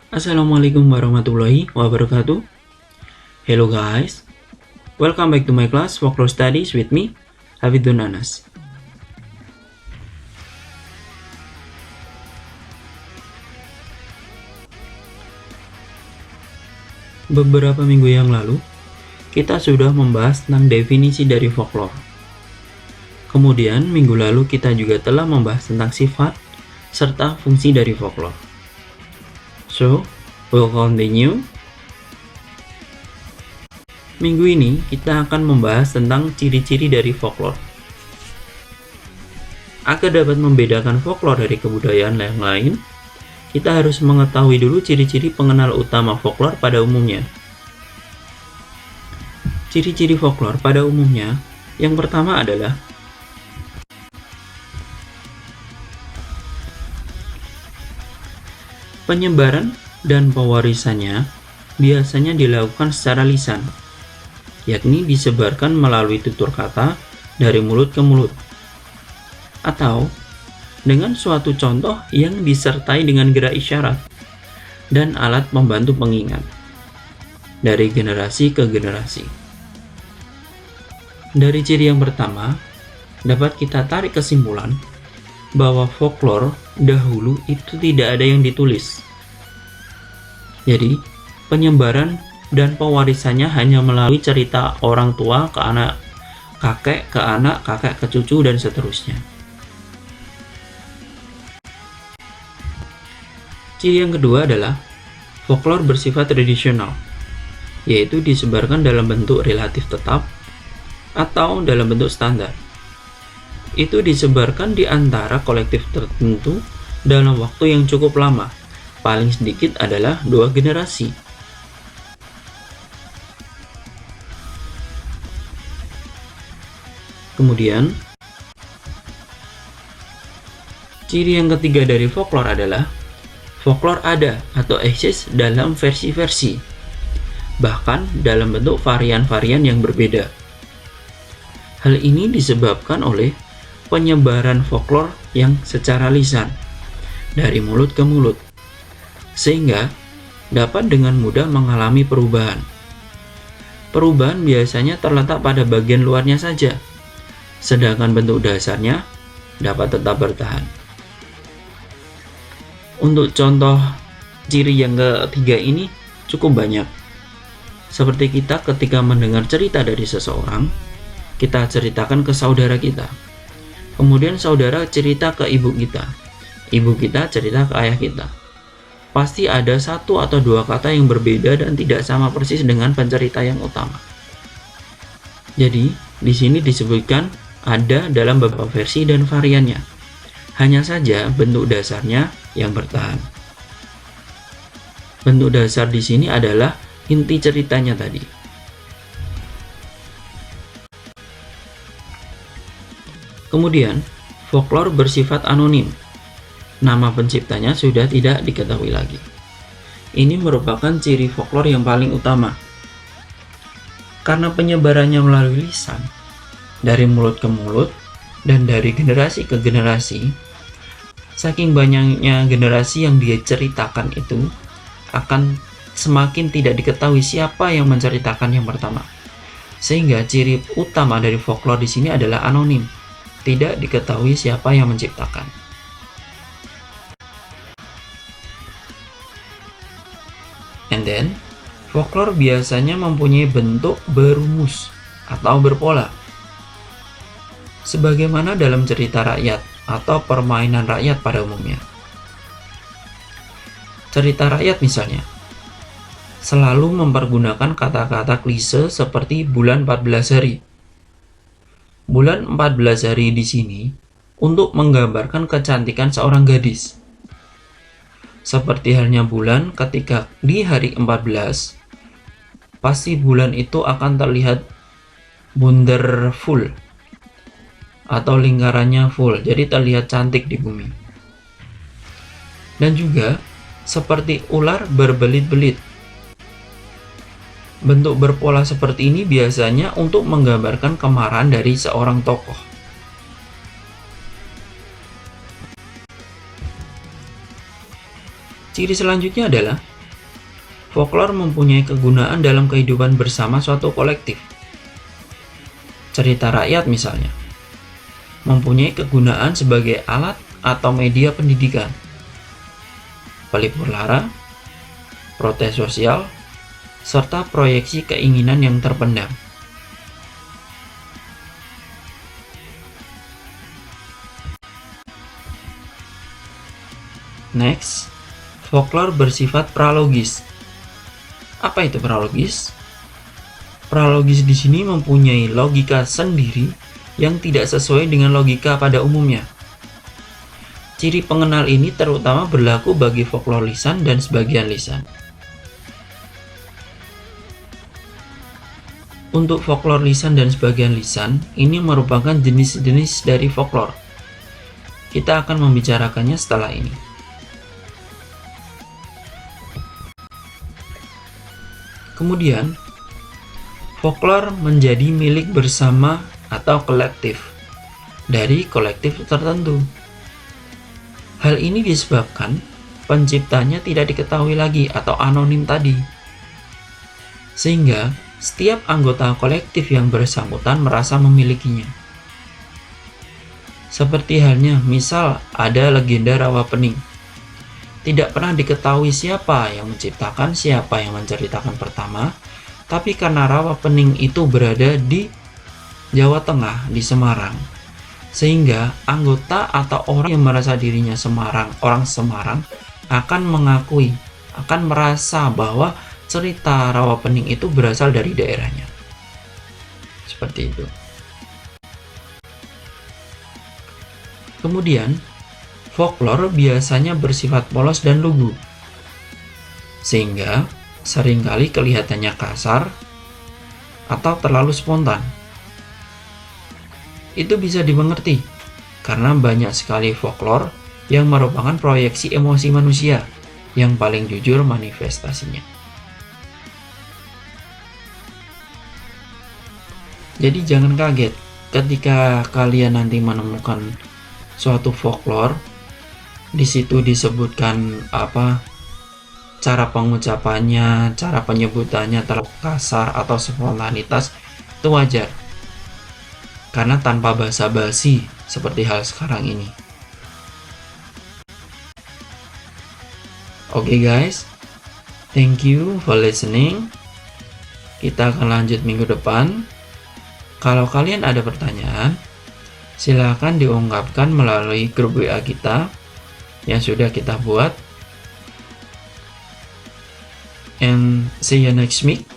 Assalamualaikum warahmatullahi wabarakatuh. Hello guys, welcome back to my class Folklore Studies with me, Hafidun Anas. Beberapa minggu yang lalu, kita sudah membahas tentang definisi dari folklore. Kemudian, minggu lalu kita juga telah membahas tentang sifat serta fungsi dari folklore. So, we'll continue. Minggu ini kita akan membahas tentang ciri-ciri dari folklore. Agar dapat membedakan folklore dari kebudayaan yang lain, kita harus mengetahui dulu ciri-ciri pengenal utama folklore pada umumnya. Ciri-ciri folklore pada umumnya, yang pertama adalah penyebaran dan pewarisannya biasanya dilakukan secara lisan, yakni disebarkan melalui tutur kata dari mulut ke mulut, atau dengan suatu contoh yang disertai dengan gerak isyarat dan alat pembantu pengingat dari generasi ke generasi. Dari ciri yang pertama, dapat kita tarik kesimpulan bahwa folklore dahulu itu tidak ada yang ditulis. Jadi, penyebaran dan pewarisannya hanya melalui cerita orang tua ke anak, kakek ke anak, kakek ke cucu, dan seterusnya. Ciri yang kedua adalah folklore bersifat tradisional, yaitu disebarkan dalam bentuk relatif tetap atau dalam bentuk standar. Itu disebarkan di antara kolektif tertentu dalam waktu yang cukup lama, paling sedikit adalah 2 generasi. Kemudian, ciri yang ketiga dari folklore adalah folklore ada atau eksis dalam versi-versi, bahkan dalam bentuk varian-varian yang berbeda. Hal ini disebabkan oleh penyebaran folklore yang secara lisan, dari mulut ke mulut, sehingga dapat dengan mudah mengalami perubahan. Perubahan biasanya terletak pada bagian luarnya saja, sedangkan bentuk dasarnya dapat tetap bertahan. Untuk contoh ciri yang ketiga ini cukup banyak. Seperti kita ketika mendengar cerita dari seseorang, kita ceritakan ke saudara kita. Kemudian saudara cerita ke ibu kita. Ibu kita cerita ke ayah kita. Pasti ada 1 atau 2 kata yang berbeda dan tidak sama persis dengan pencerita yang utama. Jadi, di sini disebutkan ada dalam beberapa versi dan variannya. Hanya saja bentuk dasarnya yang bertahan. Bentuk dasar di sini adalah inti ceritanya tadi. Kemudian, folklore bersifat anonim. Nama penciptanya sudah tidak diketahui lagi. Ini merupakan ciri folklore yang paling utama. Karena penyebarannya melalui lisan, dari mulut ke mulut, dan dari generasi ke generasi, saking banyaknya generasi yang dia ceritakan itu, akan semakin tidak diketahui siapa yang menceritakan yang pertama. Sehingga ciri utama dari folklore di sini adalah anonim. Tidak diketahui siapa yang menciptakan. And then, folklore biasanya mempunyai bentuk berumus atau berpola. Sebagaimana dalam cerita rakyat atau permainan rakyat pada umumnya. Cerita rakyat misalnya, selalu mempergunakan kata-kata klise seperti bulan 14 hari. Bulan 14 hari di sini untuk menggambarkan kecantikan seorang gadis. Seperti halnya bulan ketika di hari 14, pasti bulan itu akan terlihat wonderful atau lingkarannya full, jadi terlihat cantik di bumi. Dan juga seperti ular berbelit-belit. Bentuk berpola seperti ini biasanya untuk menggambarkan kemarahan dari seorang tokoh. Ciri selanjutnya adalah Folklore mempunyai kegunaan dalam kehidupan bersama suatu kolektif. Cerita rakyat misalnya, mempunyai kegunaan sebagai alat atau media pendidikan. Pelipur lara, protes sosial, serta proyeksi keinginan yang terpendam. Next, folklore bersifat pralogis. Apa itu pralogis? Pralogis di sini mempunyai logika sendiri yang tidak sesuai dengan logika pada umumnya. Ciri pengenal ini terutama berlaku bagi folklore lisan dan sebagian lisan. Untuk folklore lisan dan sebagian lisan, ini merupakan jenis-jenis dari folklore. Kita akan membicarakannya setelah ini. Kemudian, folklore menjadi milik bersama atau kolektif dari kolektif tertentu. Hal ini disebabkan penciptanya tidak diketahui lagi atau anonim tadi. Sehingga setiap anggota kolektif yang bersangkutan merasa memilikinya. Seperti halnya misal ada legenda Rawa Pening. Tidak pernah diketahui siapa yang menciptakan, siapa yang menceritakan pertama, tapi karena Rawa Pening itu berada di Jawa Tengah, di Semarang, sehingga anggota atau orang yang merasa dirinya orang Semarang akan mengakui, akan merasa bahwa cerita Rawa Pening itu berasal dari daerahnya. Seperti itu. Kemudian, folklore biasanya bersifat polos dan lugu, sehingga seringkali kelihatannya kasar atau terlalu spontan. Itu bisa dimengerti karena banyak sekali folklore yang merupakan proyeksi emosi manusia yang paling jujur manifestasinya. Jadi jangan kaget ketika kalian nanti menemukan suatu folklore, di situ disebutkan cara pengucapannya, cara penyebutannya terlalu kasar atau spontanitas, itu wajar. Karena tanpa basa-basi seperti hal sekarang ini. Oke guys, thank you for listening. Kita akan lanjut minggu depan. Kalau kalian ada pertanyaan, silakan diungkapkan melalui grup WA kita yang sudah kita buat. And see you next week.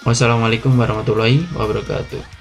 Wassalamualaikum warahmatullahi wabarakatuh.